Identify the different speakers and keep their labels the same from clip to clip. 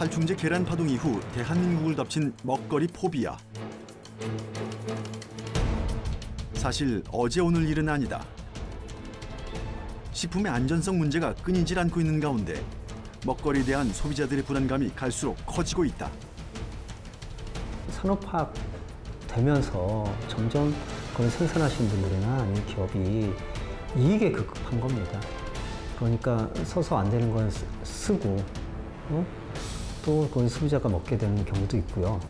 Speaker 1: 살충제 계란 파동 이후 대한민국을 덮친 먹거리 포비아. 사실 어제 오늘 일은 아니다. 식품의 안전성 문제가 끊이질 않고 있는 가운데 먹거리에 대한 소비자들의 불안감이 갈수록 커지고 있다.
Speaker 2: 산업화되면서 점점 그걸 생산하시는 분들이나 아니면 기업이 이익에 급급한 겁니다. 그러니까 서서 안 되는 건 쓰고 또 그건 소비자가 먹게 되는 경우도 있고요.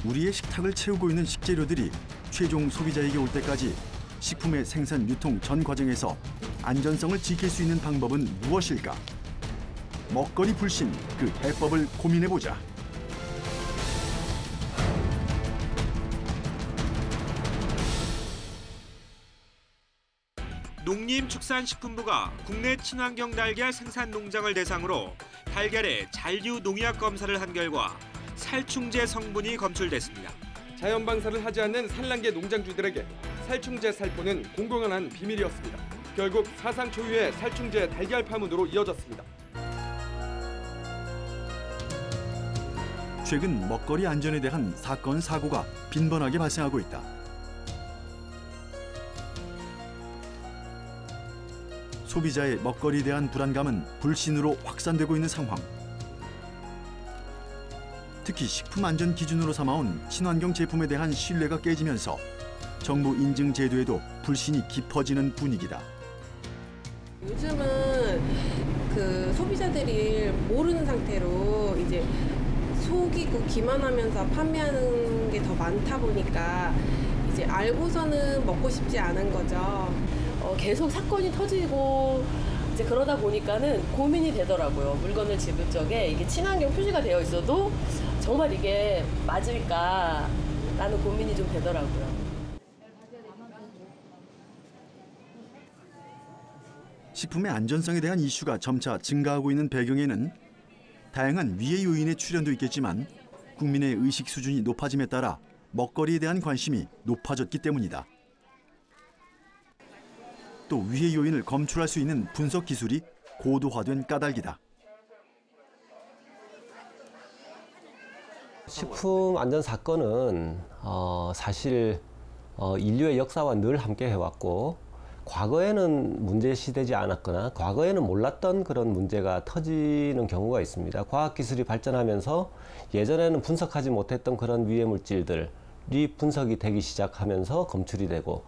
Speaker 1: 우리의 식탁을 채우고 있는 식재료들이 최종 소비자에게 올 때까지 식품의 생산, 유통 전 과정에서 안전성을 지킬 수 있는 방법은 무엇일까? 먹거리 불신, 그 해법을 고민해보자.
Speaker 3: 농림축산식품부가 국내 친환경 달걀 생산 농장을 대상으로 달걀의 잔류 농약 검사를 한 결과 살충제 성분이 검출됐습니다.
Speaker 4: 자연 방사를 하지 않는 산란계 농장주들에게 살충제 살포는 공공연한 비밀이었습니다. 결국 사상 초유의 살충제 달걀 파문으로 이어졌습니다.
Speaker 1: 최근 먹거리 안전에 대한 사건, 사고가 빈번하게 발생하고 있다. 소비자의 먹거리에 대한 불안감은 불신으로 확산되고 있는 상황. 특히 식품 안전 기준으로 삼아온 친환경 제품에 대한 신뢰가 깨지면서 정부 인증 제도에도 불신이 깊어지는 분위기다.
Speaker 5: 요즘은 그 소비자들이 모르는 상태로 이제 속이고 기만하면서 판매하는 게 더 많다 보니까 이제 알고서는 먹고 싶지 않은 거죠.
Speaker 6: 계속 사건이 터지고 이제 그러다 보니까는 고민이 되더라고요. 물건을 집을 적에 이게 친환경 표시가 되어 있어도 정말 이게 맞을까 라는 고민이 좀 되더라고요.
Speaker 1: 식품의 안전성에 대한 이슈가 점차 증가하고 있는 배경에는 다양한 위해 요인의 출현도 있겠지만 국민의 의식 수준이 높아짐에 따라 먹거리에 대한 관심이 높아졌기 때문이다. 또 위해 요인을 검출할 수 있는 분석 기술이 고도화된 까닭이다.
Speaker 2: 식품 안전 사건은 사실 인류의 역사와 늘 함께 해왔고 과거에는 문제시되지 않았거나 과거에는 몰랐던 그런 문제가 터지는 경우가 있습니다. 과학기술이 발전하면서 예전에는 분석하지 못했던 그런 위해 물질들이 분석이 되기 시작하면서 검출이 되고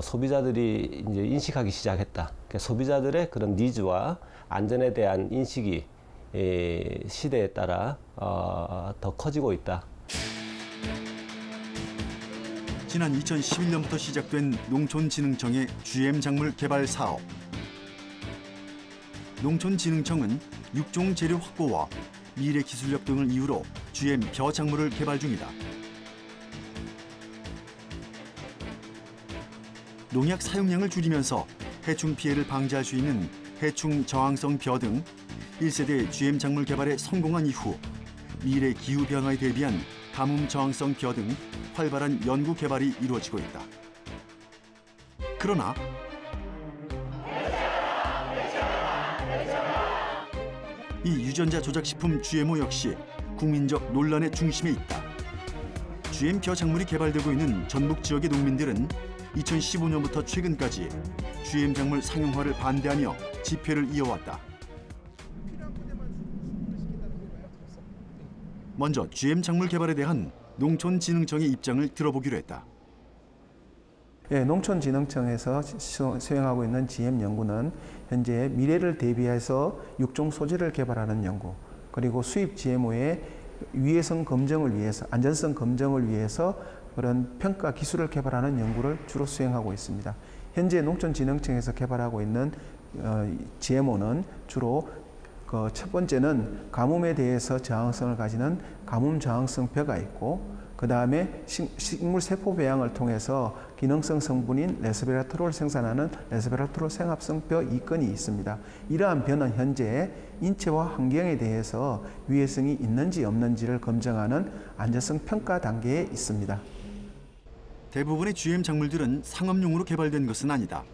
Speaker 2: 소비자들이 이제 인식하기 시작했다. 그러니까 소비자들의 그런 니즈와 안전에 대한 인식이 시대에 따라 더 커지고 있다.
Speaker 1: 지난 2011년부터 시작된 농촌진흥청의 GM 작물 개발 사업. 농촌진흥청은 육종 재료 확보와 미래 기술력 등을 이유로 GM 벼 작물을 개발 중이다. 농약 사용량을 줄이면서 해충 피해를 방지할 수 있는 해충 저항성 벼 등 1세대 GM 작물 개발에 성공한 이후 미래 기후 변화에 대비한 가뭄 저항성 벼 등 활발한 연구 개발이 이루어지고 있다. 그러나 이 유전자 조작 식품 GMO 역시 국민적 논란의 중심에 있다. GM 벼 작물이 개발되고 있는 전북 지역의 농민들은 2015년부터 최근까지 GM 작물 상용화를 반대하며 집회를 이어왔다. 먼저 GM 작물 개발에 대한 농촌진흥청의 입장을 들어보기로 했다.
Speaker 7: 예, 농촌진흥청에서 수행하고 있는 GM 연구는 현재 미래를 대비해서 육종 소재를 개발하는 연구, 그리고 수입 GMO의 위해성 검증을 위해서, 안전성 검증을 위해서 그런 평가 기술을 개발하는 연구를 주로 수행하고 있습니다. 현재 농촌진흥청에서 개발하고 있는 GMO는 주로 첫 번째는 가뭄에 대해서 저항성을 가지는 가뭄 저항성 벼가 있고, 그 다음에 식물 세포 배양을 통해서 기능성 성분인 레스베라트롤을 생산하는 레스베라트롤 생합성 벼 2건이 있습니다. 이러한 벼는 현재 인체와 환경에 대해서 위해성이 있는지 없는지를 검증하는 안전성 평가 단계에 있습니다.
Speaker 1: 대부분의 GM 작물들은 상업용으로 개발된 것은 아니다.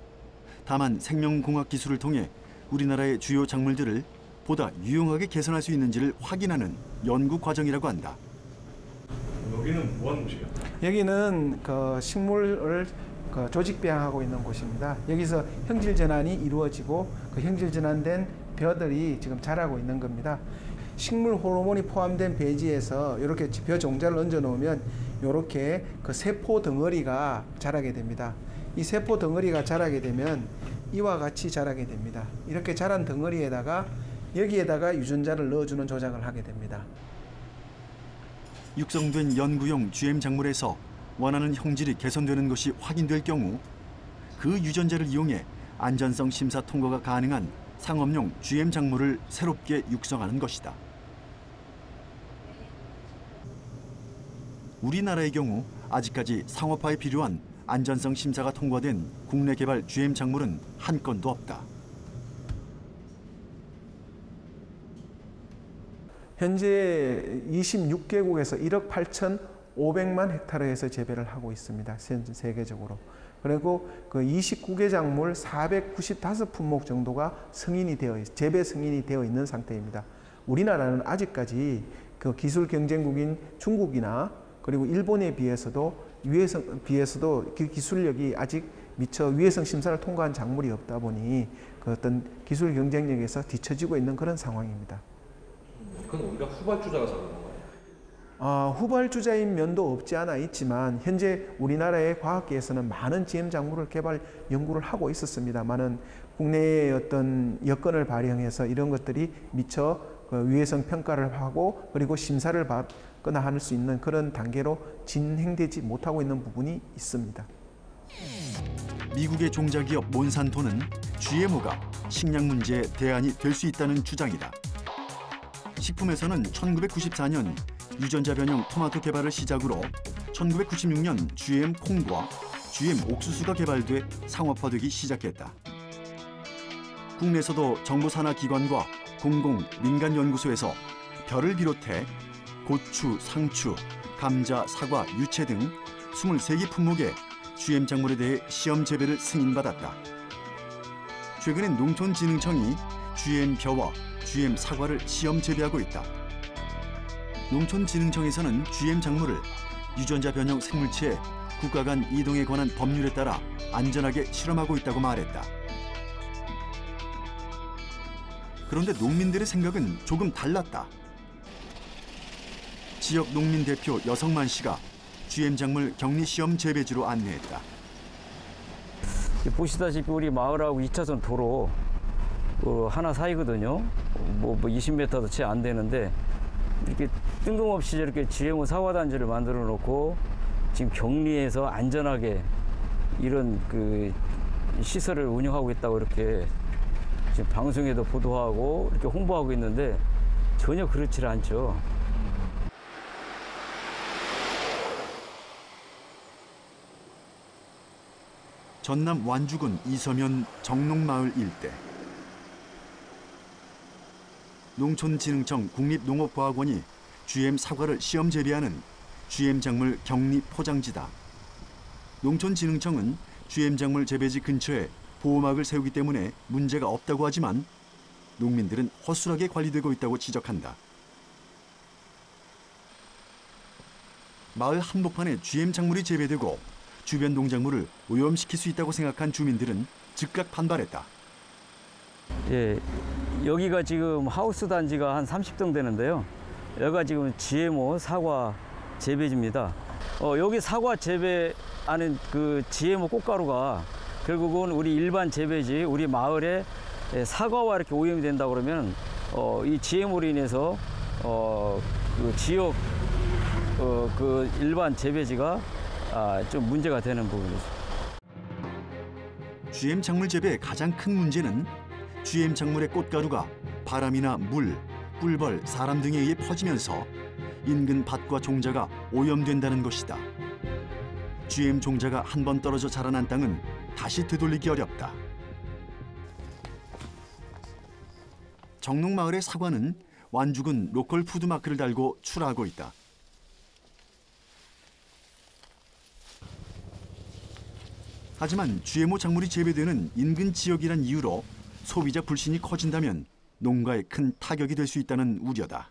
Speaker 1: 다만 생명공학 기술을 통해 우리나라의 주요 작물들을 보다 유용하게 개선할 수 있는지를 확인하는 연구 과정이라고 한다.
Speaker 8: 여기는 뭐 하는 곳이에요?
Speaker 7: 여기는 그 식물을 조직 배양하고 있는 곳입니다. 여기서 형질 전환이 이루어지고 그 형질 전환된 벼들이 지금 자라고 있는 겁니다. 식물 호르몬이 포함된 배지에서 이렇게 벼 종자를 얹어 놓으면 이렇게 그 세포 덩어리가 자라게 됩니다. 이 세포 덩어리가 자라게 되면 이와 같이 자라게 됩니다. 이렇게 자란 덩어리에다가 여기에다가 유전자를 넣어주는 조작을 하게 됩니다.
Speaker 1: 육성된 연구용 GM 작물에서 원하는 형질이 개선되는 것이 확인될 경우 그 유전자를 이용해 안전성 심사 통과가 가능한 상업용 GM 작물을 새롭게 육성하는 것이다. 우리나라의 경우 아직까지 상업화에 필요한 안전성 심사가 통과된 국내 개발 GM 작물은 한 건도 없다.
Speaker 7: 현재 26개국에서 1억 8,500만 헥타르에서 재배를 하고 있습니다. 세계적으로. 그리고 그 29개 작물 495품목 정도가 재배 승인이 되어 있는 상태입니다. 우리나라는 아직까지 그 기술 경쟁국인 중국이나 그리고 일본에 비해서도 그 기술력이 아직 미처 위해성 심사를 통과한 작물이 없다 보니 그 어떤 기술 경쟁력에서 뒤처지고 있는 그런 상황입니다.
Speaker 8: 그건 우리가 후발주자가 잡는 건가요?
Speaker 7: 후발주자인 면도 없지 않아 있지만 현재 우리나라의 과학계에서는 많은 GM 작물을 개발 연구를 하고 있었습니다만은 국내의 어떤 여건을 발휘해서 이런 것들이 미처 위해성 평가를 하고 그리고 심사를 받거나 할 수 있는 그런 단계로 진행되지 못하고 있는 부분이 있습니다.
Speaker 1: 미국의 종자기업 몬산토는 GMO가 식량 문제의 대안이 될 수 있다는 주장이다. 식품에서는 1994년 유전자 변형 토마토 개발을 시작으로 1996년 GM 콩과 GM 옥수수가 개발돼 상업화되기 시작했다. 국내에서도 정부 산하 기관과 공공, 민간 연구소에서 벼를 비롯해 고추, 상추, 감자, 사과, 유채 등 23개 품목의 GM 작물에 대해 시험 재배를 승인받았다. 최근엔 농촌진흥청이 GM 벼와 GM 사과를 시험 재배하고 있다. 농촌진흥청에서는 GM 작물을 유전자 변형 생물체의 국가 간 이동에 관한 법률에 따라 안전하게 실험하고 있다고 말했다. 그런데 농민들의 생각은 조금 달랐다. 지역 농민 대표 여성만 씨가 GM 작물 격리 시험 재배지로 안내했다.
Speaker 9: 보시다시피 우리 마을하고 2차선 도로 하나 사이거든요. 뭐 20m도 채 안 되는데 이렇게 뜬금없이 저렇게 GMO 사과 단지를 만들어 놓고 지금 격리해서 안전하게 이런 그 시설을 운영하고 있다고 이렇게 지금 방송에도 보도하고 이렇게 홍보하고 있는데 전혀 그렇지 않죠.
Speaker 1: 전남 완주군 이서면 정농마을 일대. 농촌진흥청 국립농업과학원이 GM 사과를 시험 재배하는 GM 작물 격리 포장지다. 농촌진흥청은 GM 작물 재배지 근처에 보호막을 세우기 때문에 문제가 없다고 하지만 농민들은 허술하게 관리되고 있다고 지적한다. 마을 한복판에 GM 작물이 재배되고 주변 농작물을 오염시킬 수 있다고 생각한 주민들은 즉각 반발했다.
Speaker 9: 예, 여기가 지금 하우스 단지가 한 30동 되는데요. 여기가 지금 GMO 사과 재배지입니다. 여기 사과 재배하는 그 GMO 꽃가루가 결국은 우리 일반 재배지 우리 마을에 사과와 이렇게 오염이 된다 그러면 이 GMO로 인해서 그 지역 그 일반 재배지가 좀 문제가 되는 부분이죠.
Speaker 1: GM 작물 재배의 가장 큰 문제는 GM 작물의 꽃가루가 바람이나 물, 꿀벌, 사람 등에 의해 퍼지면서 인근 밭과 종자가 오염된다는 것이다. GM 종자가 한 번 떨어져 자라난 땅은 다시 되돌리기 어렵다. 정농마을의 사과는 완주군 로컬 푸드마크를 달고 출하하고 있다. 하지만 GMO 작물이 재배되는 인근 지역이란 이유로 소비자 불신이 커진다면 농가에 큰 타격이 될 수 있다는 우려다.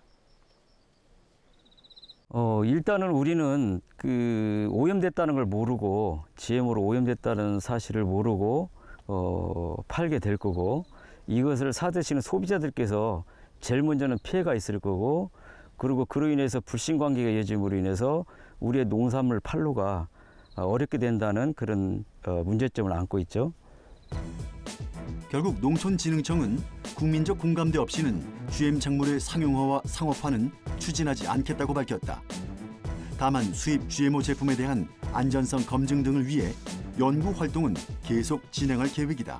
Speaker 9: 일단은 우리는 그 오염됐다는 걸 모르고 GMO로 오염됐다는 사실을 모르고 팔게 될 거고, 이것을 사드시는 소비자들께서 제일 먼저는 피해가 있을 거고, 그리고 그로 인해서 불신관계가 이어짐으로 인해서 우리의 농산물 판로가 어렵게 된다는 그런 문제점을 안고 있죠.
Speaker 1: 결국 농촌진흥청은 국민적 공감대 없이는 GM 작물의 상용화와 상업화는 추진하지 않겠다고 밝혔다. 다만 수입 GMO 제품에 대한 안전성 검증 등을 위해 연구 활동은 계속 진행할 계획이다.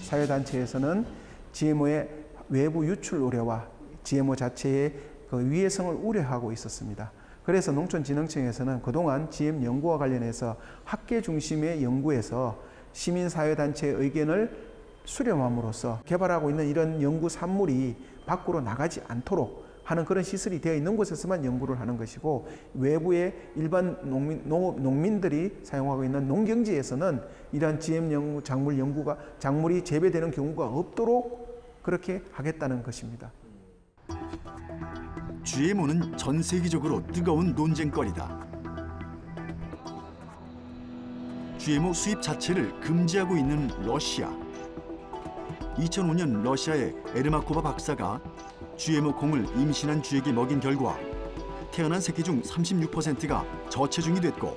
Speaker 7: 사회단체에서는 GMO의 외부 유출 우려와 GMO 자체의 그 위해성을 우려하고 있었습니다. 그래서 농촌진흥청에서는 그동안 GM 연구와 관련해서 학계 중심의 연구에서 시민사회단체의 의견을 수렴함으로써 개발하고 있는 이런 연구 산물이 밖으로 나가지 않도록 하는 그런 시설이 되어 있는 곳에서만 연구를 하는 것이고, 외부의 일반 농민들이 사용하고 있는 농경지에서는 이러한 GM 작물이 재배되는 경우가 없도록 그렇게 하겠다는 것입니다.
Speaker 1: GMO는 전 세계적으로 뜨거운 논쟁거리다. GMO 수입 자체를 금지하고 있는 러시아. 2005년 러시아의 에르마코바 박사가 GMO 콩을 임신한 쥐에게 먹인 결과 태어난 새끼 중 36%가 저체중이 됐고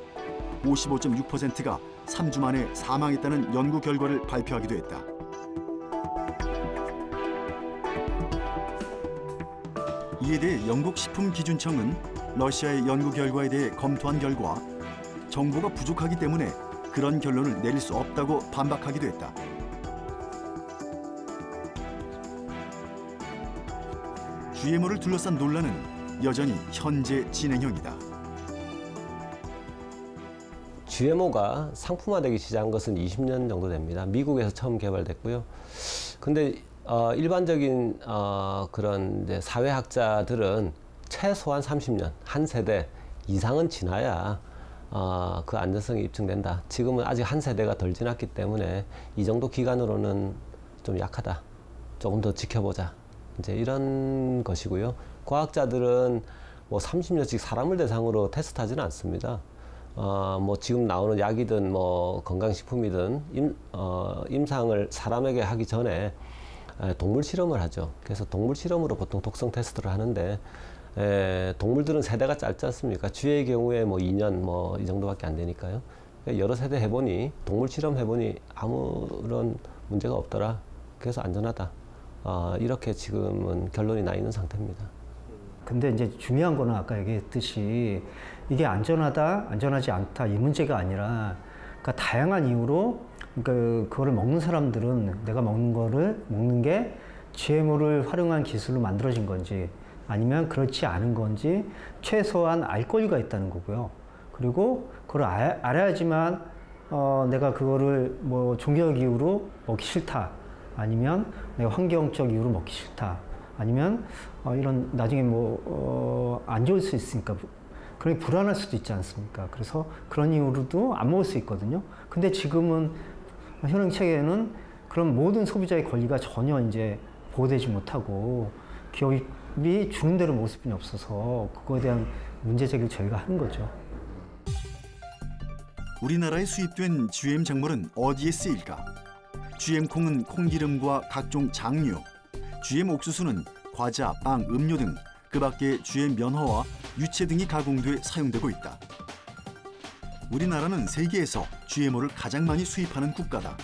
Speaker 1: 55.6%가 3주 만에 사망했다는 연구 결과를 발표하기도 했다. 이에 대해 영국 식품기준청은 러시아의 연구 결과에 대해 검토한 결과 정보가 부족하기 때문에 그런 결론을 내릴 수 없다고 반박하기도 했다. GMO를 둘러싼 논란은 여전히 현재 진행형이다.
Speaker 2: GMO가 상품화되기 시작한 것은 20년 정도 됩니다. 미국에서 처음 개발됐고요. 근데 일반적인 그런 이제 사회학자들은 최소한 30년, 한 세대 이상은 지나야 그 안전성이 입증된다. 지금은 아직 한 세대가 덜 지났기 때문에 이 정도 기간으로는 좀 약하다. 조금 더 지켜보자. 이제 이런 것이고요. 과학자들은 뭐 30년씩 사람을 대상으로 테스트하지는 않습니다. 뭐 지금 나오는 약이든 뭐 건강식품이든 임상을 사람에게 하기 전에 동물 실험을 하죠. 그래서 동물 실험으로 보통 독성 테스트를 하는데 동물들은 세대가 짧지 않습니까? 쥐의 경우에 뭐 2년 뭐 이 정도밖에 안 되니까요. 여러 세대 해보니 동물 실험 해보니 아무런 문제가 없더라. 그래서 안전하다. 이렇게 지금은 결론이 나 있는 상태입니다.
Speaker 10: 근데 이제 중요한 거는 아까 얘기했듯이 이게 안전하다, 안전하지 않다 이 문제가 아니라, 그러니까 다양한 이유로 그거를 먹는 사람들은 내가 먹는 게 GMO를 활용한 기술로 만들어진 건지 아니면 그렇지 않은 건지 최소한 알 권리가 있다는 거고요. 그리고 그걸 알아야지만 내가 그거를 뭐 종교적 이유로 먹기 싫다, 아니면 내가 환경적 이유로 먹기 싫다, 아니면 이런 나중에 뭐 안 좋을 수 있으니까 그러니 불안할 수도 있지 않습니까? 그래서 그런 이유로도 안 먹을 수 있거든요. 근데 지금은 현행 체계에는 그런 모든 소비자의 권리가 전혀 이제 보호되지 못하고 기업이 주는 대로 먹을 수뿐이 없어서 그거에 대한 문제 제기를 저희가 하는 거죠.
Speaker 1: 우리나라에 수입된 GM 작물은 어디에 쓰일까? GM 콩은 콩기름과 각종 장류, GM 옥수수는 과자, 빵, 음료 등 그 밖에 GM 면허와 유채 등이 가공돼 사용되고 있다. 우리나라는 세계에서 GMO를 가장 많이 수입하는 국가다.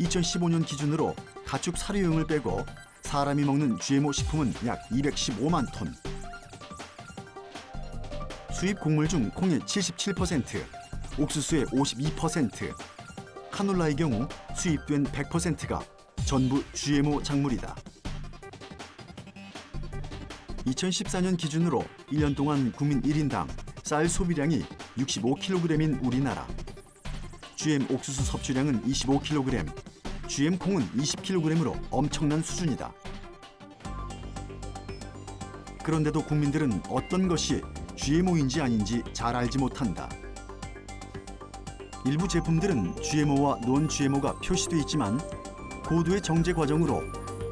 Speaker 1: 2015년 기준으로 가축 사료용을 빼고 사람이 먹는 GMO 식품은 약 215만 톤. 수입 곡물 중 콩의 77%, 옥수수의 52%, 카놀라의 경우 수입된 100%가 전부 GMO 작물이다. 2014년 기준으로 1년 동안 국민 1인당 쌀 소비량이 65kg인 우리나라. GM 옥수수 섭취량은 25kg, GM 콩은 20kg으로 엄청난 수준이다. 그런데도 국민들은 어떤 것이 GMO인지 아닌지 잘 알지 못한다. 일부 제품들은 GMO와 논 GMO가 표시돼 있지만 고도의 정제 과정으로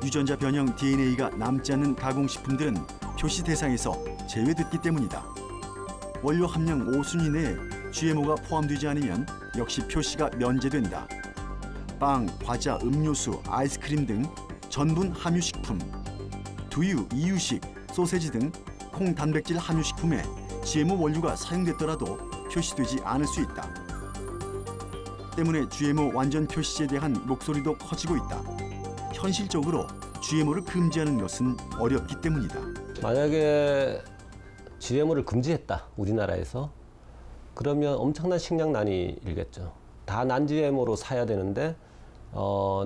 Speaker 1: 유전자 변형 DNA가 남지 않는 가공식품들은 표시 대상에서 제외됐기 때문이다. 원료 함량 5순위 내에 GMO가 포함되지 않으면 역시 표시가 면제된다. 빵, 과자, 음료수, 아이스크림 등 전분 함유식품, 두유, 이유식, 소세지 등 콩 단백질 함유식품에 GMO 원료가 사용됐더라도 표시되지 않을 수 있다. 때문에 GMO 완전 표시에 대한 목소리도 커지고 있다. 현실적으로 GMO를 금지하는 것은 어렵기 때문이다.
Speaker 2: 만약에 GMO를 금지했다, 우리나라에서. 그러면 엄청난 식량난이 일겠죠. 다 난-GMO로 사야 되는데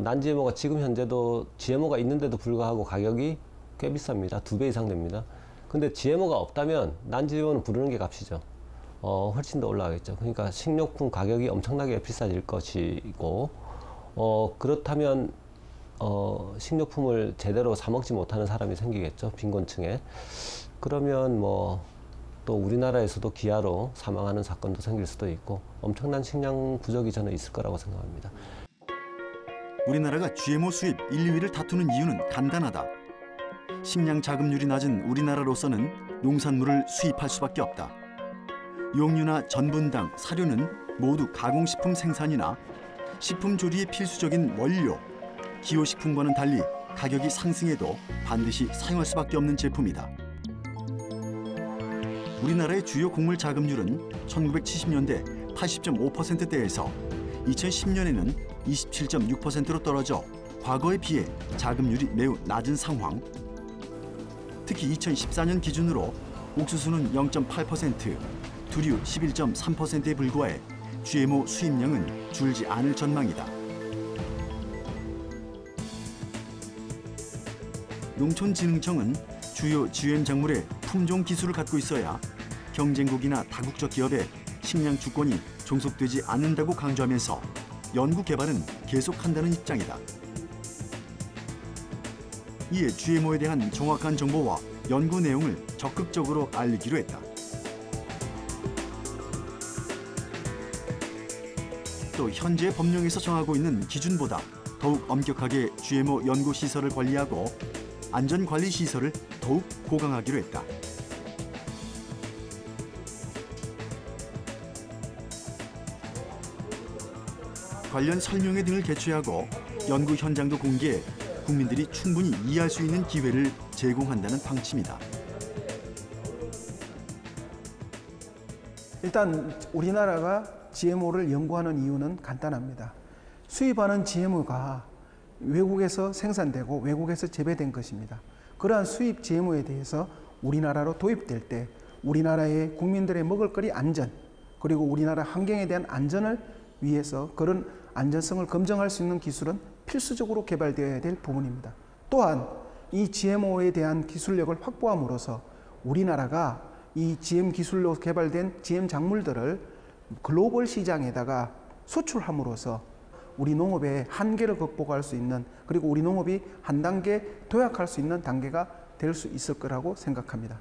Speaker 2: 난-GMO가 지금 현재도 GMO가 있는데도 불구하고 가격이 꽤 비쌉니다. 2배 이상 됩니다. 근데 GMO가 없다면 난-GMO는 부르는 게 값이죠. 훨씬 더 올라가겠죠. 그러니까 식료품 가격이 엄청나게 비싸질 것이고 그렇다면 식료품을 제대로 사 먹지 못하는 사람이 생기겠죠. 빈곤층에. 그러면 또 우리나라에서도 기아로 사망하는 사건도 생길 수도 있고 엄청난 식량 부족이 저는 있을 거라고 생각합니다.
Speaker 1: 우리나라가 GMO 수입 1, 2위를 다투는 이유는 간단하다. 식량 자급률이 낮은 우리나라로서는 농산물을 수입할 수밖에 없다. 용유나 전분당, 사료는 모두 가공식품 생산이나 식품 조리에 필수적인 원료, 기호식품과는 달리 가격이 상승해도 반드시 사용할 수밖에 없는 제품이다. 우리나라의 주요 곡물 자급률은 1970년대 80.5%대에서 2010년에는 27.6%로 떨어져 과거에 비해 자급률이 매우 낮은 상황. 특히 2014년 기준으로 옥수수는 0.8%, 두류 11.3%에 불과해 GMO 수입량은 줄지 않을 전망이다. 농촌진흥청은 주요 GM 작물의 품종 기술을 갖고 있어야 경쟁국이나 다국적 기업의 식량 주권이 종속되지 않는다고 강조하면서 연구 개발은 계속한다는 입장이다. 이에 GMO에 대한 정확한 정보와 연구 내용을 적극적으로 알리기로 했다. 또 현재 법령에서 정하고 있는 기준보다 더욱 엄격하게 GMO 연구 시설을 관리하고 안전관리 시설을 더욱 고강하기로 했다. 관련 설명회 등을 개최하고 연구 현장도 공개해 국민들이 충분히 이해할 수 있는 기회를 제공한다는 방침이다.
Speaker 7: 일단 우리나라가 GMO를 연구하는 이유는 간단합니다. 수입하는 GMO가 외국에서 생산되고 외국에서 재배된 것입니다. 그러한 수입 GMO에 대해서 우리나라로 도입될 때 우리나라의 국민들의 먹을거리 안전 그리고 우리나라 환경에 대한 안전을 위해서 그런 안전성을 검증할 수 있는 기술은 필수적으로 개발되어야 될 부분입니다. 또한 이 GMO에 대한 기술력을 확보함으로써 우리나라가 이 GM 기술로 개발된 GM 작물들을 글로벌 시장에다가 수출함으로써 우리 농업의 한계를 극복할 수 있는 그리고 우리 농업이 한 단계 도약할 수 있는 단계가 될 수 있을 거라고 생각합니다.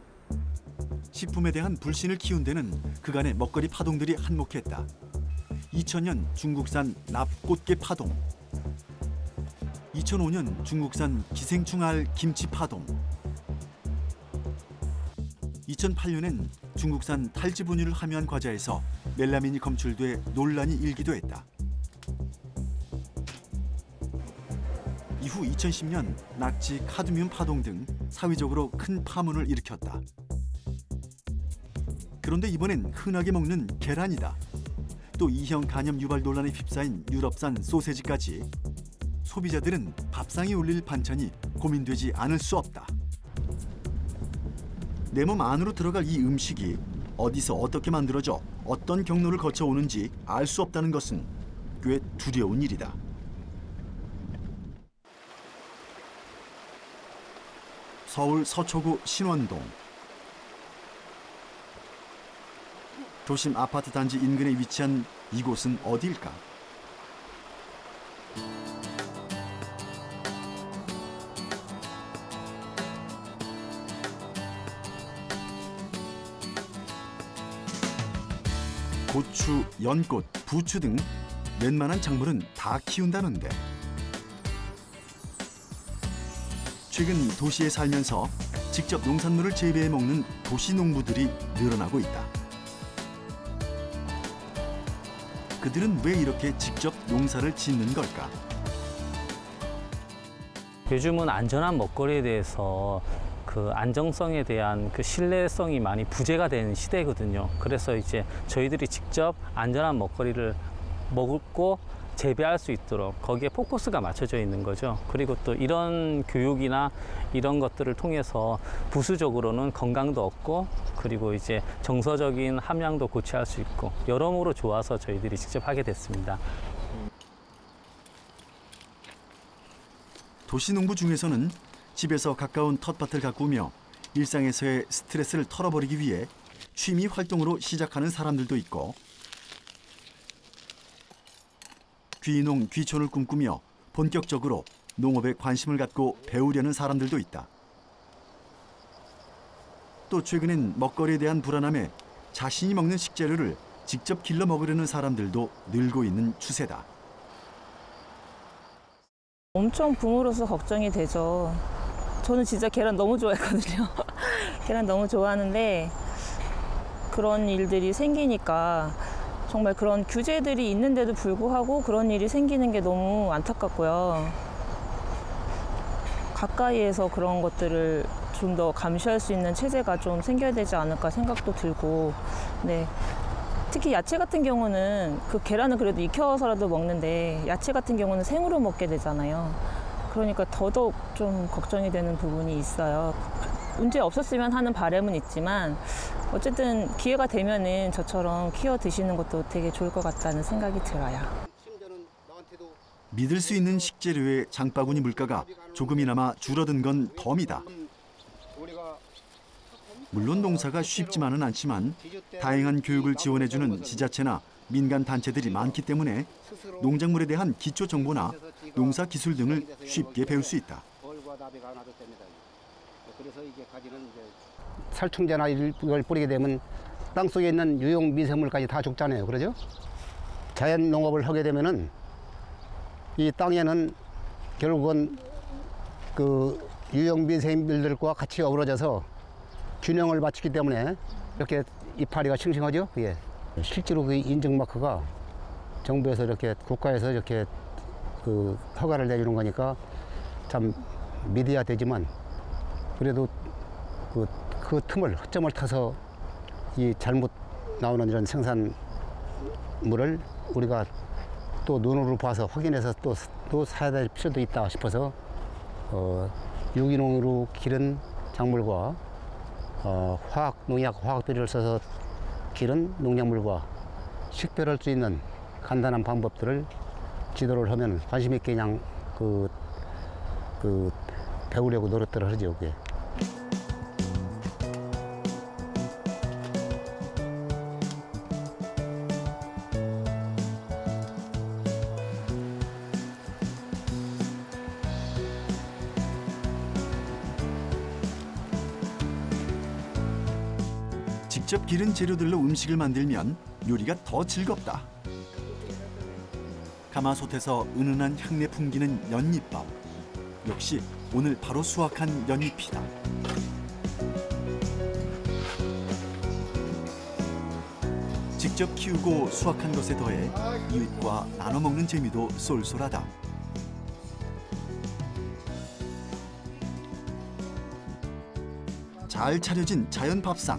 Speaker 1: 식품에 대한 불신을 키운 데는 그간의 먹거리 파동들이 한몫했다. 2000년 중국산 납꽃게 파동, 2005년 중국산 기생충알 김치 파동, 2008년엔 중국산 탈지 분유를 함유한 과자에서 멜라민이 검출돼 논란이 일기도 했다. 이후 2010년 낙지, 카드뮴 파동 등 사회적으로 큰 파문을 일으켰다. 그런데 이번엔 흔하게 먹는 계란이다. 또 E형 간염 유발 논란에 휩싸인 유럽산 소세지까지 소비자들은 밥상에 올릴 반찬이 고민되지 않을 수 없다. 내 몸 안으로 들어갈 이 음식이 어디서 어떻게 만들어져 어떤 경로를 거쳐 오는지 알 수 없다는 것은 꽤 두려운 일이다. 서울 서초구 신원동. 도심 아파트 단지 인근에 위치한 이곳은 어디일까? 고추, 연꽃, 부추 등 웬만한 작물은 다 키운다는데 최근 도시에 살면서 직접 농산물을 재배해 먹는 도시 농부들이 늘어나고 있다. 그들은 왜 이렇게 직접 농사를 짓는 걸까?
Speaker 11: 요즘은 안전한 먹거리에 대해서 그 안정성에 대한 그 신뢰성이 많이 부재가 되는 시대거든요. 그래서 이제 저희들이 직접 안전한 먹거리를 먹고 재배할 수 있도록 거기에 포커스가 맞춰져 있는 거죠. 그리고 또 이런 교육이나 이런 것들을 통해서 부수적으로는 건강도 얻고 그리고 이제 정서적인 함량도 고취할 수 있고 여러모로 좋아서 저희들이 직접 하게 됐습니다.
Speaker 1: 도시농부 중에서는 집에서 가까운 텃밭을 가꾸며 일상에서의 스트레스를 털어버리기 위해 취미 활동으로 시작하는 사람들도 있고 귀농, 귀촌을 꿈꾸며 본격적으로 농업에 관심을 갖고 배우려는 사람들도 있다. 또 최근엔 먹거리에 대한 불안함에 자신이 먹는 식재료를 직접 길러 먹으려는 사람들도 늘고 있는 추세다.
Speaker 12: 엄청 붐으로서 걱정이 되죠. 저는 진짜 계란 너무 좋아했거든요. 계란 너무 좋아하는데 그런 일들이 생기니까 정말 그런 규제들이 있는데도 불구하고 그런 일이 생기는 게 너무 안타깝고요. 가까이에서 그런 것들을 좀 더 감시할 수 있는 체제가 좀 생겨야 되지 않을까 생각도 들고, 네. 특히 야채 같은 경우는 그 계란은 그래도 익혀서라도 먹는데 야채 같은 경우는 생으로 먹게 되잖아요. 그러니까 더더욱 좀 걱정이 되는 부분이 있어요. 문제 없었으면 하는 바람은 있지만 어쨌든 기회가 되면은 저처럼 키워 드시는 것도 되게 좋을 것 같다는 생각이 들어요.
Speaker 1: 믿을 수 있는 식재료의 장바구니 물가가 조금이나마 줄어든 건 덤이다. 물론 농사가 쉽지만은 않지만 다양한 교육을 지원해주는 지자체나 민간 단체들이 많기 때문에 농작물에 대한 기초 정보나 농사 기술 등을 쉽게 배울 수 있다.
Speaker 13: 살충제나 이걸 뿌리게 되면 땅 속에 있는 유용 미생물까지 다 죽잖아요. 그러죠? 자연 농업을 하게 되면은 이 땅에는 결국은 그 유용 미생물들과 같이 어우러져서 균형을 맞추기 때문에 이렇게 이파리가 싱싱하죠. 예. 실제로 그 인증 마크가 정부에서 이렇게 국가에서 이렇게 그 허가를 내주는 거니까 참 믿어야 되지만 그래도 그 틈을 허점을 타서 이 잘못 나오는 이런 생산물을 우리가 또 눈으로 봐서 확인해서 또 사야 될 필요도 있다 싶어서 유기농으로 기른 작물과 화학 농약, 화학 비료를 써서 기른 농작물과 식별할 수 있는 간단한 방법들을 지도를 하면 관심 있게 그냥 배우려고 노력들을 하죠. 그게.
Speaker 1: 직접 기른 재료들로 음식을 만들면 요리가 더 즐겁다. 가마솥에서 은은한 향내 풍기는 연잎밥. 역시 오늘 바로 수확한 연잎이다. 직접 키우고 수확한 것에 더해 이웃과 나눠 먹는 재미도 쏠쏠하다. 잘 차려진 자연 밥상.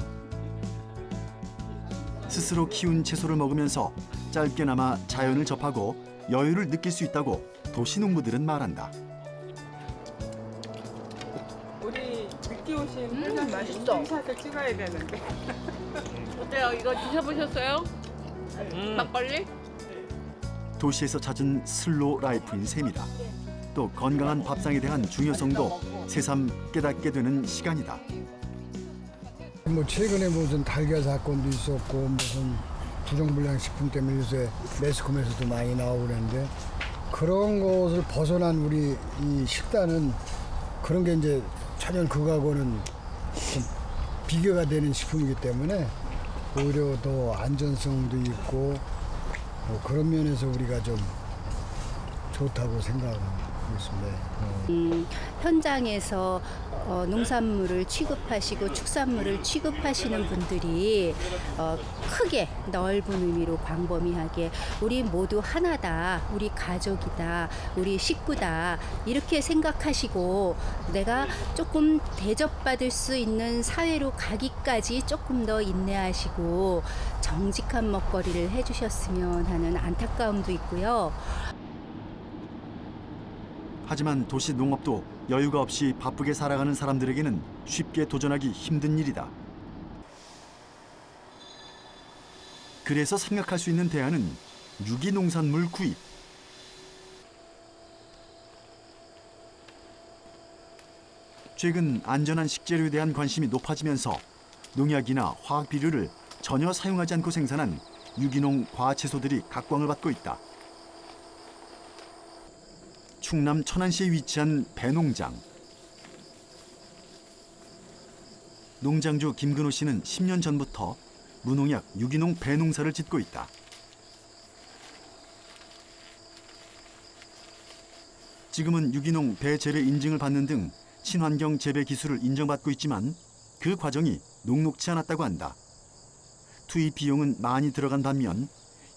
Speaker 1: 스스로 키운 채소를 먹으면서 짧게나마 자연을 접하고 여유를 느낄 수 있다고 도시농부들은 말한다.
Speaker 14: 우리 늦게 오신 맛있어. 인사샷을 찍어야 되는데.
Speaker 6: 어때요? 이거 드셔보셨어요? 막걸리?
Speaker 1: 도시에서 찾은 슬로 라이프인 셈이다. 또 건강한 밥상에 대한 중요성도 새삼 깨닫게 되는 시간이다.
Speaker 15: 뭐 최근에 무슨 달걀 사건도 있었고 무슨 부정불량식품 때문에 요새 매스컴에서도 많이 나오고 그랬는데 그런 것을 벗어난 우리 이 식단은 그런 게 이제 천연 그거하고는 좀 비교가 되는 식품이기 때문에 오히려 더 안전성도 있고 뭐 그런 면에서 우리가 좀 좋다고 생각합니다. 있습니다.
Speaker 16: 현장에서 농산물을 취급하시고 축산물을 취급하시는 분들이 크게 넓은 의미로 광범위하게 우리 모두 하나다, 우리 가족이다, 우리 식구다 이렇게 생각하시고 내가 조금 대접받을 수 있는 사회로 가기까지 조금 더 인내하시고 정직한 먹거리를 해주셨으면 하는 안타까움도 있고요.
Speaker 1: 하지만 도시 농업도 여유가 없이 바쁘게 살아가는 사람들에게는 쉽게 도전하기 힘든 일이다. 그래서 생각할 수 있는 대안은 유기농산물 구입. 최근 안전한 식재료에 대한 관심이 높아지면서 농약이나 화학 비료를 전혀 사용하지 않고 생산한 유기농 과채소들이 각광을 받고 있다. 충남 천안시에 위치한 배농장. 농장주 김근호 씨는 10년 전부터 무농약 유기농 배농사를 짓고 있다. 지금은 유기농 배 재배 인증을 받는 등 친환경 재배 기술을 인정받고 있지만 그 과정이 녹록지 않았다고 한다. 투입 비용은 많이 들어간 반면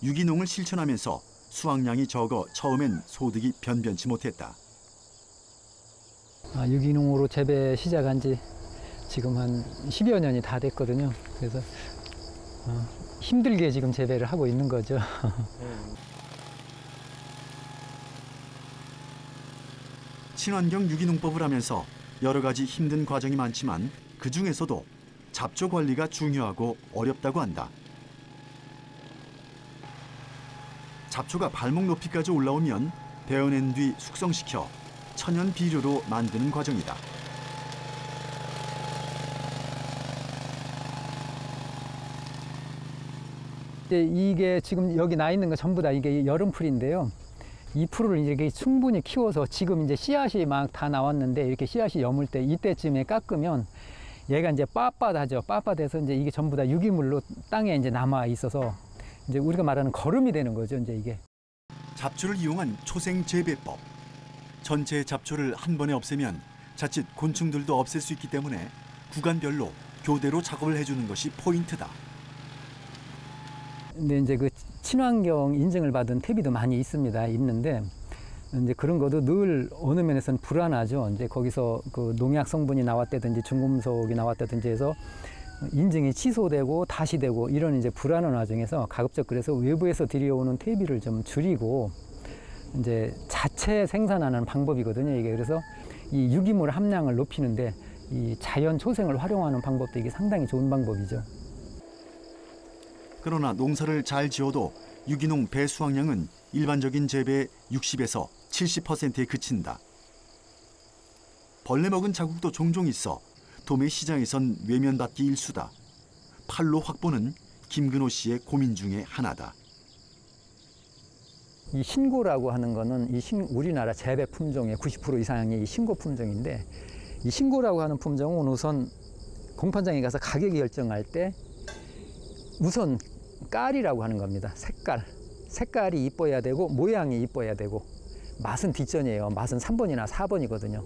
Speaker 1: 유기농을 실천하면서 수확량이 적어 처음엔 소득이 변변치 못했다.
Speaker 17: 유기농으로 재배 시작한 지 지금 한 10여 년이 다 됐거든요. 그래서 힘들게 지금 재배를 하고 있는 거죠.
Speaker 1: 친환경 유기농법을 하면서 여러 가지 힘든 과정이 많지만 그 중에서도 잡초 관리가 중요하고 어렵다고 한다. 잡초가 발목 높이까지 올라오면 베어낸 뒤 숙성시켜 천연 비료로 만드는 과정이다.
Speaker 17: 이게 지금 여기 나 있는 거 전부 다 이게 여름풀인데요. 이 풀을 이제 충분히 키워서 지금 이제 씨앗이 막 다 나왔는데 이렇게 씨앗이 여물 때 이때쯤에 깎으면 얘가 이제 빳빳하죠. 빳빳해서 이제 이게 전부 다 유기물로 땅에 이제 남아 있어서 이제 우리가 말하는 거름이 되는 거죠. 이제 이게.
Speaker 1: 잡초를 이용한 초생 재배법. 전체 잡초를 한 번에 없애면 자칫 곤충들도 없앨 수 있기 때문에 구간별로 교대로 작업을 해주는 것이 포인트다.
Speaker 17: 근데 이제 그 친환경 인증을 받은 퇴비도 많이 있는데 이제 그런 것도 늘 어느 면에서는 불안하죠. 이제 거기서 그 농약 성분이 나왔다든지 중금속이 나왔다든지 해서 인증이 취소되고 다시 되고 이런 이제 불안한 와중에서 가급적 그래서 외부에서 들여오는 퇴비를 좀 줄이고 이제 자체 생산하는 방법이거든요. 이게 그래서 이 유기물 함량을 높이는데 이 자연 초생을 활용하는 방법도 이게 상당히 좋은 방법이죠.
Speaker 1: 그러나 농사를 잘 지어도 유기농 배 수확량은 일반적인 재배의 60에서 70%에 그친다. 벌레 먹은 자국도 종종 있어 도매 시장에선 외면받기 일수다. 판로 확보는 김근호 씨의 고민 중에 하나다.
Speaker 17: 이 신고라고 하는 거는 우리나라 재배 품종의 90% 이상이 이 신고 품종인데 이 신고라고 하는 품종은 우선 공판장에 가서 가격이 결정할 때 우선 깔이라고 하는 겁니다. 색깔이 이뻐야 되고 모양이 이뻐야 되고 맛은 뒷전이에요. 맛은 3번이나 4번이거든요.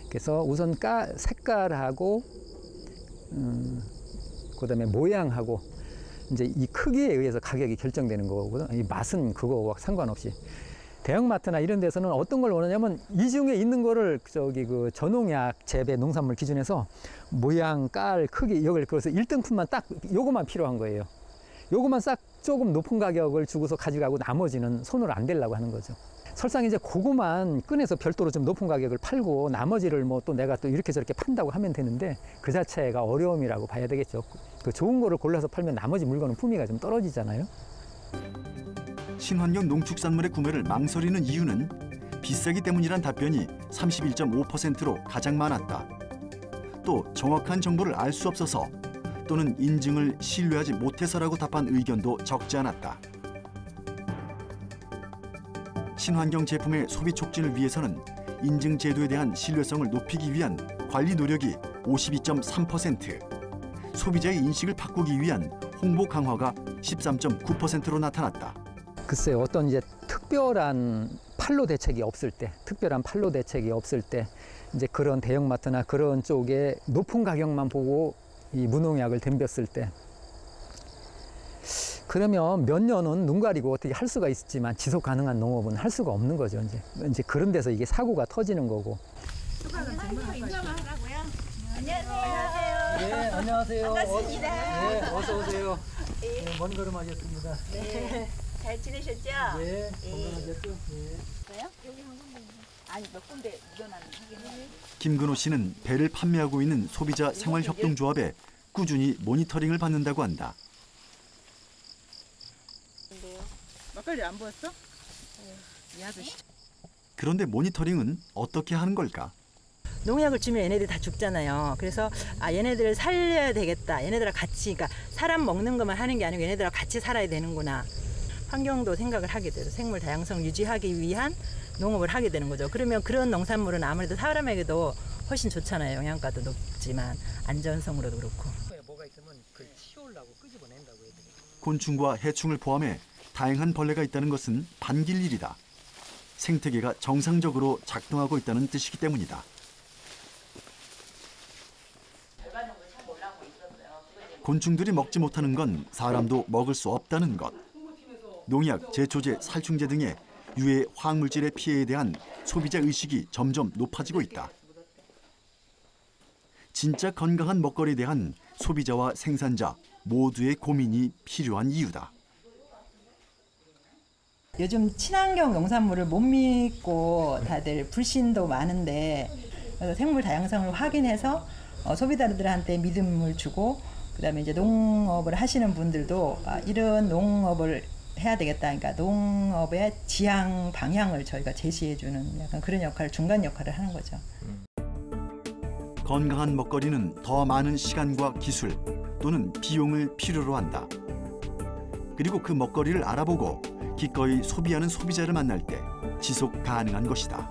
Speaker 17: 그래서 우선 색깔하고 그다음에 모양하고 이제 이 크기에 의해서 가격이 결정되는 거거든요. 이 맛은 그거와 상관없이. 대형마트나 이런 데서는 어떤 걸 원하냐면 이 중에 있는 거를 그 저농약 재배 농산물 기준에서 모양, 깔, 크기 이걸 그래서 1등품만 딱 요거만 필요한 거예요. 요거만 싹 조금 높은 가격을 주고서 가져가고 나머지는 손을 안 대려고 하는 거죠. 설상 이제 그거만 꺼내서 별도로 좀 높은 가격을 팔고 나머지를 뭐 또 내가 또 이렇게 저렇게 판다고 하면 되는데 그 자체가 어려움이라고 봐야 되겠죠. 그 좋은 거를 골라서 팔면 나머지 물건은 품위가 좀 떨어지잖아요.
Speaker 1: 친환경 농축산물의 구매를 망설이는 이유는 비싸기 때문이란 답변이 31.5%로 가장 많았다. 또 정확한 정보를 알 수 없어서 또는 인증을 신뢰하지 못해서라고 답한 의견도 적지 않았다. 친환경 제품의 소비 촉진을 위해서는 인증 제도에 대한 신뢰성을 높이기 위한 관리 노력이 52.3%, 소비자의 인식을 바꾸기 위한 홍보 강화가 13.9%로 나타났다.
Speaker 17: 글쎄요, 어떤 이제 특별한 판로 대책이 없을 때, 이제 그런 대형마트나 그런 쪽에 높은 가격만 보고 이 무농약을 덤볐을 때, 그러면 몇 년은 눈 가리고 어떻게 할 수가 있지만 지속 가능한 농업은 할 수가 없는 거죠. 이제 그런 데서 이게 사고가 터지는 거고.
Speaker 18: 안녕하세요.
Speaker 17: 네, 안녕하세요.
Speaker 18: 반갑습니다.
Speaker 17: 네, 어서 오세요. 네, 먼 걸음 하셨습니다.
Speaker 18: 네. 잘 지내셨죠?
Speaker 17: 네, 건강하셨죠? 네.
Speaker 18: 여기 한 군데. 아니, 몇 군데 묻어나는
Speaker 1: 김근호 씨는 배를 판매하고 있는 소비자 생활협동조합에 꾸준히 모니터링을 받는다고 한다.
Speaker 14: 막걸리 안 부었어? 이 아저씨.
Speaker 1: 그런데 모니터링은 어떻게 하는 걸까?
Speaker 19: 농약을 주면 얘네들이 다 죽잖아요. 그래서 얘네들을 살려야 되겠다. 얘네들하고 같이, 그러니까 사람 먹는 것만 하는 게 아니고 얘네들하고 같이 살아야 되는구나. 환경도 생각을 하게 돼서 생물 다양성을 유지하기 위한 농업을 하게 되는 거죠. 그러면 그런 농산물은 아무래도 사람에게도 훨씬 좋잖아요. 영양가도 높지만 안전성으로도 그렇고.
Speaker 17: 뭐가 있으면 그걸 치우려고 끄집어낸다고 해야 되겠다.
Speaker 1: 곤충과 해충을 포함해 다양한 벌레가 있다는 것은 반길 일이다. 생태계가 정상적으로 작동하고 있다는 뜻이기 때문이다. 곤충들이 먹지 못하는 건 사람도 먹을 수 없다는 것. 농약, 제초제, 살충제 등의 유해 화학물질의 피해에 대한 소비자 의식이 점점 높아지고 있다. 진짜 건강한 먹거리에 대한 소비자와 생산자 모두의 고민이 필요한 이유다.
Speaker 19: 요즘 친환경 농산물을 못 믿고 다들 불신도 많은데, 그래서 생물 다양성을 확인해서 소비자들한테 믿음을 주고, 그다음에 이제 농업을 하시는 분들도 이런 농업을 해야 되겠다. 그러니까 농업의 지향 방향을 저희가 제시해주는 약간 그런 역할, 중간 역할을 하는 거죠.
Speaker 1: 건강한 먹거리는 더 많은 시간과 기술 또는 비용을 필요로 한다. 그리고 그 먹거리를 알아보고 기꺼이 소비하는 소비자를 만날 때 지속 가능한 것이다.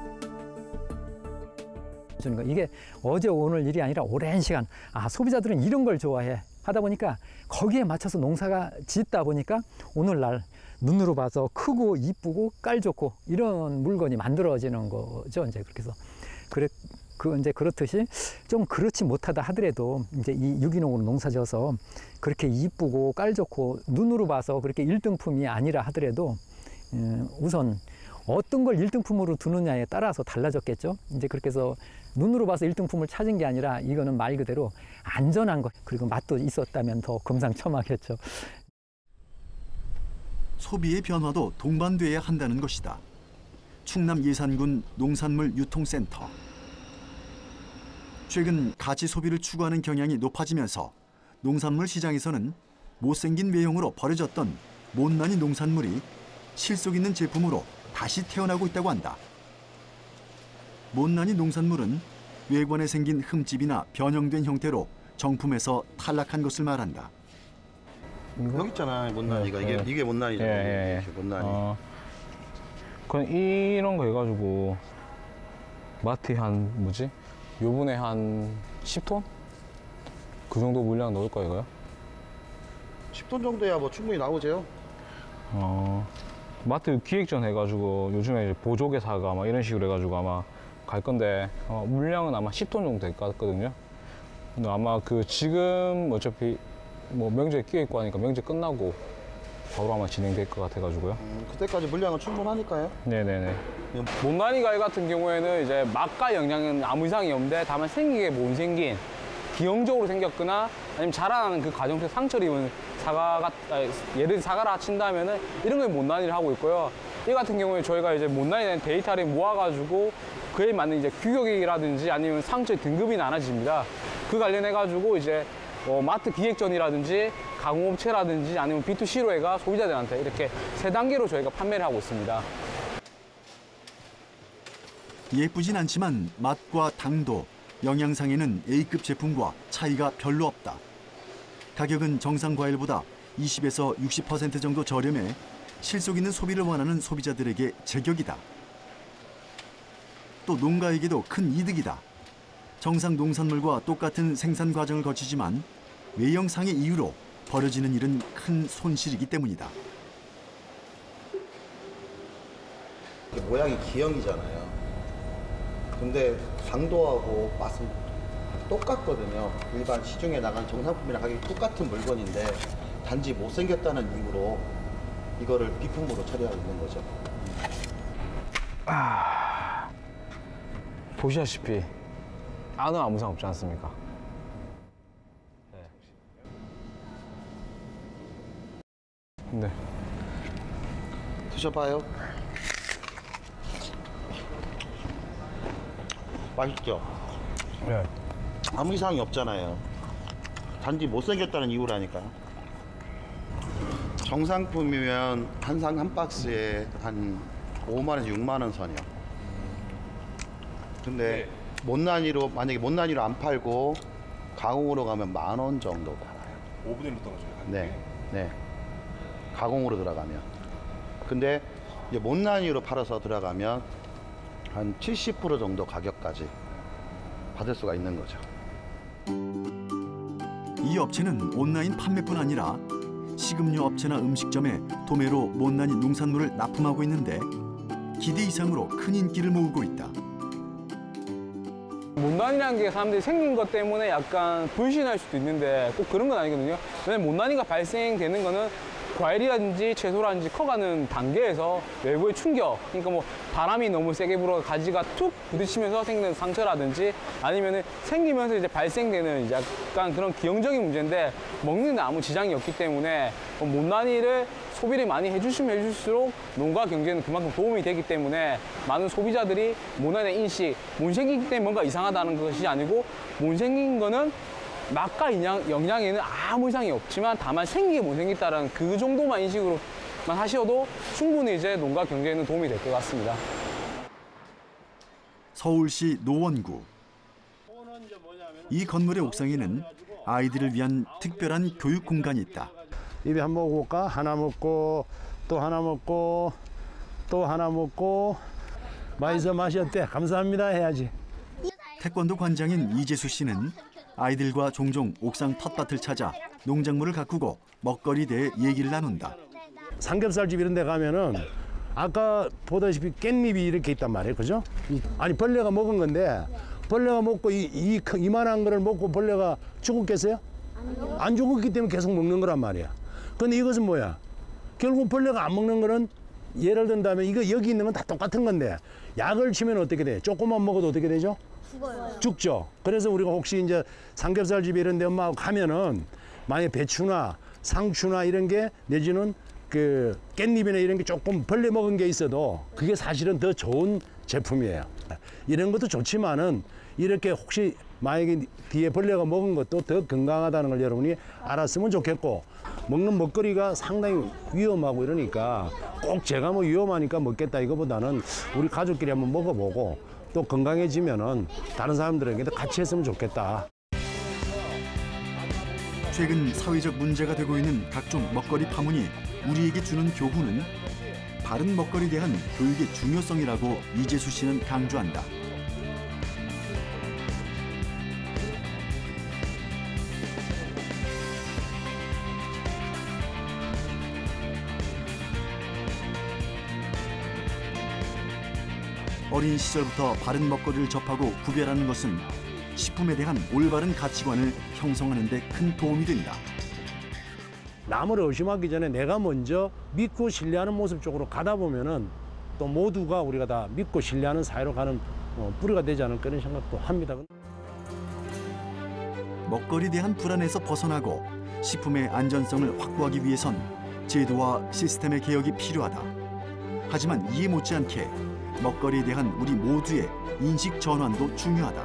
Speaker 17: 이게 어제 오늘 일이 아니라 오랜 시간, 소비자들은 이런 걸 좋아해 하다 보니까 거기에 맞춰서 농사가 짓다 보니까 오늘날 눈으로 봐서 크고 이쁘고 깔 좋고 이런 물건이 만들어지는 거죠. 이제 그렇게 해서 이제 그렇듯이 좀 그렇지 못하다 하더라도 이제 이 유기농으로 농사져서 그렇게 이쁘고 깔 좋고 눈으로 봐서 그렇게 1등품이 아니라 하더라도 우선 어떤 걸 1등품으로 두느냐에 따라서 달라졌겠죠. 이제 그렇게 해서 눈으로 봐서 1등품을 찾은 게 아니라 이거는 말 그대로 안전한 것, 그리고 맛도 있었다면 더 금상첨화겠죠.
Speaker 1: 소비의 변화도 동반돼야 한다는 것이다. 충남 예산군 농산물 유통센터. 최근 가치 소비를 추구하는 경향이 높아지면서 농산물 시장에서는 못생긴 외형으로 버려졌던 못난이 농산물이 실속 있는 제품으로 다시 태어나고 있다고 한다. 못난이 농산물은 외관에 생긴 흠집이나 변형된 형태로 정품에서 탈락한 것을 말한다.
Speaker 20: 여기 있잖아, 못난이가. 이게 못난이잖아. 못난이.
Speaker 8: 그럼 이런 거 해가지고 마트에 요번에 한 10톤? 그 정도 물량 넣을 거예요, 이거요?
Speaker 20: 10톤 정도야 뭐 충분히 나오죠.
Speaker 8: 마트 기획전 해가지고 요즘에 이제 보조개사가 아마 이런 식으로 해가지고 아마 갈 건데 물량은 아마 10톤 정도 될 것 같거든요. 근데 아마 지금 어차피 뭐 명절 끼어 있고 하니까 명절 끝나고 바로 아마 진행될 것 같아가지고요.
Speaker 20: 그때까지 물량은 충분하니까요.
Speaker 8: 네네네. 못난이 과일 같은 경우에는 이제 맛과 영양은 아무 이상이 없는데 다만 생긴 게 못 생긴 기형적으로 생겼거나 아니면 자라나는 그 과정 속에 상처를 입은 예를 들어 사과를 친다면은 이런 걸 못난이를 하고 있고요. 이 같은 경우에 저희가 이제 못난이에 대한 데이터를 모아가지고 그에 맞는 이제 규격이라든지 아니면 상처의 등급이 나눠집니다. 그 관련해가지고 이제 마트 기획전이라든지 가공업체라든지 아니면 B2C로 해가 소비자들한테 이렇게 3단계로 저희가 판매를 하고 있습니다.
Speaker 1: 예쁘진 않지만 맛과 당도, 영양상에는 A급 제품과 차이가 별로 없다. 가격은 정상 과일보다 20에서 60% 정도 저렴해 실속 있는 소비를 원하는 소비자들에게 제격이다. 또 농가에게도 큰 이득이다. 정상 농산물과 똑같은 생산 과정을 거치지만 외형상의 이유로 벌어지는 일은 큰 손실이기 때문이다.
Speaker 20: 모양이 기형이잖아요. 근데 강도하고 맛은 똑같거든요. 일반 시중에 나간 정상품이랑 가격이 똑같은 물건인데 단지 못생겼다는 이유로 이거를 비품으로 처리하고 있는 거죠.
Speaker 8: 보시다시피 안은 아무 이상 없지 않습니까? 네.
Speaker 20: 드셔봐요. 맛있죠?
Speaker 8: 네.
Speaker 20: 아무 이상이 없잖아요. 단지 못생겼다는 이유라니까요. 정상품이면 한 상 한 박스에 한 5만원에서 6만원 선이요. 근데 못난이로, 만약에 못난이로 안 팔고 가공으로 가면 10,000원 정도 팔아요.
Speaker 21: 5분의 1로 떨어져요.
Speaker 20: 네, 네. 가공으로 들어가면. 근데 이제 못난이로 팔아서 들어가면 한 70% 정도 가격까지 받을 수가 있는 거죠.
Speaker 1: 이 업체는 온라인 판매뿐 아니라 식음료 업체나 음식점에 도매로 못난이 농산물을 납품하고 있는데 기대 이상으로 큰 인기를 모으고 있다.
Speaker 8: 못난이라는 게 사람들이 생긴 것 때문에 약간 불신할 수도 있는데 꼭 그런 건 아니거든요. 왜냐면 못난이가 발생되는 거는 과일이라든지 채소라든지 커가는 단계에서 외부의 충격, 그러니까 뭐 바람이 너무 세게 불어 가지가 툭 부딪히면서 생기는 상처라든지 아니면은 생기면서 이제 발생되는 이제 약간 그런 기형적인 문제인데 먹는 데 아무 지장이 없기 때문에 못난이를 소비를 많이 해주시면 해줄수록 농가 경제는 그만큼 도움이 되기 때문에 많은 소비자들이 못난이의 인식, 못생기기 때문에 뭔가 이상하다는 것이 아니고 못생긴 거는 맛과 영양에는 아무 이상이 없지만 다만 생기게 못생겼다는 그 정도만 인식으로만 하셔도 충분히 이제 농가 경제에는 도움이 될 것 같습니다.
Speaker 1: 서울시 노원구. 이 건물의 옥상에는 아이들을 위한 특별한 교육 공간이 있다.
Speaker 22: 입에 한번 먹어볼까? 하나 먹고 또 하나 먹고 또 하나 먹고 맛있어 맛이 어때? 감사합니다 해야지.
Speaker 1: 태권도 관장인 이재수 씨는 아이들과 종종 옥상 텃밭을 찾아 농작물을 가꾸고 먹거리에 대해 얘기를 나눈다.
Speaker 22: 삼겹살집 이런 데 가면은 아까 보다시피 깻잎이 이렇게 있단 말이에요. 그죠? 아니 벌레가 먹은 건데 벌레가 먹고 이만한 거를 먹고 벌레가 죽었겠어요? 안 죽었기 때문에 계속 먹는 거란 말이야. 근데 이것은 뭐야? 결국 벌레가 안 먹는 거는 예를 든다면 이거 여기 있는 건 다 똑같은 건데 약을 치면 어떻게 돼? 조금만 먹어도 어떻게 되죠? 죽죠. 그래서 우리가 혹시 이제 삼겹살집 이런 데 엄마하고 가면은 만약에 배추나 상추나 이런 게 내지는 그 깻잎이나 이런 게 조금 벌레 먹은 게 있어도 그게 사실은 더 좋은 제품이에요. 이런 것도 좋지만은 이렇게 혹시 만약에 뒤에 벌레가 먹은 것도 더 건강하다는 걸 여러분이 알았으면 좋겠고 먹는 먹거리가 상당히 위험하고 이러니까 꼭 제가 뭐 위험하니까 먹겠다 이거보다는 우리 가족끼리 한번 먹어보고 또 건강해지면은 다른 사람들에게도 같이 했으면 좋겠다.
Speaker 1: 최근 사회적 문제가 되고 있는 각종 먹거리 파문이 우리에게 주는 교훈은 바른 먹거리에 대한 교육의 중요성이라고 이재수 씨는 강조한다. 어린 시절부터 바른 먹거리를 접하고 구별하는 것은 식품에 대한 올바른 가치관을 형성하는 데 큰 도움이 된다.
Speaker 22: 남을 의심하기 전에 내가 먼저 믿고 신뢰하는 모습 쪽으로 가다 보면은 또 모두가 우리가 다 믿고 신뢰하는 사회로 가는 뿌리가 되지 않을까 그런 생각도 합니다.
Speaker 1: 먹거리에 대한 불안에서 벗어나고 식품의 안전성을 확보하기 위해선 제도와 시스템의 개혁이 필요하다. 하지만 이에 못지않게 먹거리에 대한 우리 모두의 인식 전환도 중요하다.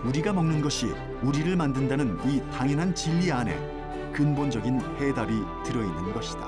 Speaker 1: 우리가 먹는 것이 우리를 만든다는 이 당연한 진리 안에 근본적인 해답이 들어있는 것이다.